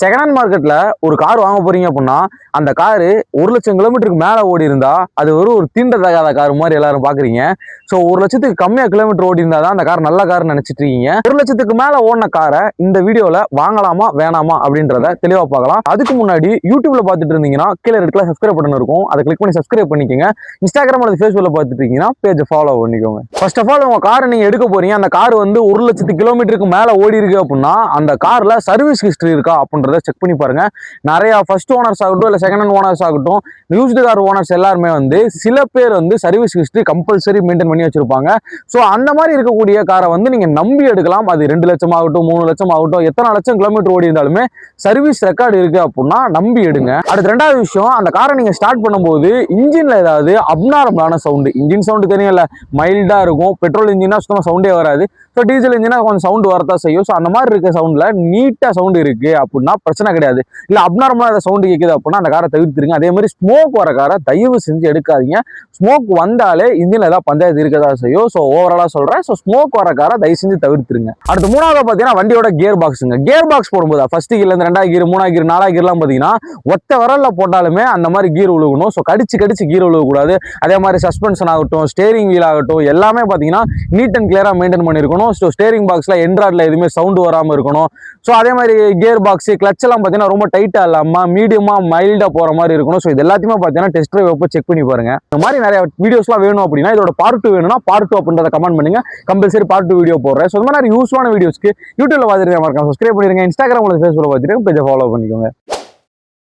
Second hand மார்க்கெட்ல ஒரு car வாங்க போறீங்க அப்படின்னா அந்த காரு 1,00,000 கிலோமீட்டருக்கு மேல ஓடி இருந்தா அது ஒரு தீண்டத்தகாத கார் மாதிரி எல்லாரும் பாக்குறீங்க. ஸோ 1,00,000க்கு கம்மியா கிலோமீட்டர் ஓடி இருந்தா தான் அந்த கார் நல்ல கார்னு நினைச்சிட்டு இருக்கீங்க. 1,00,000க்கு மேல ஓடின காரை இந்த வீடியோல வாங்கலாமா வேணாமா அப்படின்றத தெளிவா பார்க்கலாம். அதுக்கு முன்னாடி யூடியூப்ல பார்த்துட்டு இருந்தீங்கன்னா கீழே ரெட்ல சப்ஸ்கிரைப் பட்டன் இருக்கும், அதை கிளிக் பண்ணி சப்ஸ்கிரைப் பண்ணிக்கோங்க. இன்ஸ்டாகிராம் அல்லது ஃபேஸ்புக்ல பார்த்துட்டு இருக்கீங்கன்னா பேஜை ஃபாலோ பண்ணிக்கோங்க. ஃபர்ஸ்ட் ஆஃப் ஆல் உங்க காரை நீங்க எடுக்க போறீங்க, அந்த கார் 1,00,000 கிலோமீட்டருக்கு மேல ஓடி இருக்கு அப்படின்னா அந்த கார்ல சர்வீஸ் ஹிஸ்டரி இருக்கா அப்படின்றத செக் பண்ணி பாருங்க. நிறைய ஃபர்ஸ்ட் ஓனர்ஸ் ஆகட்டும் இல்ல செகண்ட் ஹேண்ட் ஓனர்ஸ் ஆகட்டும், யூஸ்டு கார் ஓனர்ஸ் எல்லாருமே சில பேர் சர்வீஸ் ஹிஸ்டரி கம்பல்சரி மெயின்டைன் பண்ணி வச்சிருப்பாங்க. ஸோ அந்த மாதிரி இருக்கக்கூடிய காரை நீங்க நம்பி எடுக்கலாம். அது 2 லட்சம் ஆகட்டும் 3 லட்சம் ஆகட்டும், எத்தனை லட்சம் கிலோமீட்டர் ஓடி இருந்தாலுமே சர்வீஸ் ரெக்கார்டு இருக்கு அப்படின்னா நம்பி எடுங்க. அடுத்து ரெண்டாவது விஷயம், அந்த காரை நீங்க ஸ்டார்ட் பண்ணும்போது இன்ஜின்ல ஏதாவது அப்நார்மலான சவுண்டு, இன்ஜின் சவுண்டு தெரியல மைல்டா இருக்கும், பெட்ரோல் இன்ஜினா சுத்தமா சவுண்டே வராது, ஸோ டீசல் இன்ஜினா கொஞ்சம் சவுண்ட் வரதான் செய்யும். ஸோ அந்த மாதிரி இருக்க சவுண்ட்ல நீட்டா சவுண்ட் இருக்கு அப்படின்னா பிரச்சனை கிடையாது. இல்ல அப்நார்மலா சவுண்ட் கேட்குது அப்படின்னா அந்த காரை தவிர்த்துருங்க. அதே மாதிரி ஸ்மோக் வர காரை தயவு செஞ்சு எடுக்காதீங்க. ஸ்மோக் வந்தாலே இன்ஜின்ல ஏதாவது பஞ்சாயத்து இருக்கதா செய்யும். ஸோ ஓவராலா சொல்றேன். ஸோ ஸ்மோக் வர காரை தயவு செஞ்சு தவிர்த்துருங்க. அடுத்து மூணாவது பாத்தீங்கன்னா வண்டியோட கியர் பாக்ஸுங்க. கியர் பாக்ஸ் போடும்போது ஃபர்ஸ்ட் கீர்ல இருந்து 2வது கீர் 3வது கீர் 4வது கீர்லாம் பாத்தீங்கன்னா ஒத்த விரல்ல போட்டாலுமே அந்த மாதிரி கீர் உழுகணும். ஸோ கடிச்சு கடிச்சு கீர் உழுகக்கூடாது. அதே மாதிரி சஸ்பென்ஷன் ஆகட்டும் ஸ்டேரிங் வீல் ஆகட்டும் எல்லாமே பாத்தீங்கன்னா நீட் அண்ட் கிளியரா மெயின்டைன் பண்ணிருக்கணும். ஸோ ஸ்டேரிங் பாக்ஸ்ல எண்ட்ராய்ட்ல எதுவுமே சவுண்ட் வராம இருக்கணும். ஸோ அதே மாதிரி கியர் பாக்ஸ் கிளச் எல்லாம் பாத்தீங்கன்னா ரொம்ப டைட்டா இல்லாம மீடியமா மைல்டா போற மாதிரி இருக்கணும். ஸோ இது எல்லாத்தையுமே பாத்தீங்கன்னா டெஸ்ட் டிரைவ் அப்போ செக் பண்ணி பாருங்க. இந்த மாதிரி நிறைய வீடியோஸ்லாம் வேணும் அப்படின்னா இதோட பார்ட் 2 வேணும்னா பார்ட் 2 அப்படின்றத கமெண்ட் பண்ணுங்க. கம்பல்சரி பார்ட் 2 வீடியோ போடுறேன். ஸோ இந்த மாதிரி யூஸ்ஃபுல்லான வீடியோஸ்க்கு யூடியூப்ல பார்த்துட்டு மறக்காம சப்ஸ்கிரைப் பண்ணிருங்க. இன்ஸ்டாகிராம் ஃபேஸ்புக்ல பார்த்துட்டு பேஜை ஃபாலோ பண்ணிக்கோங்க.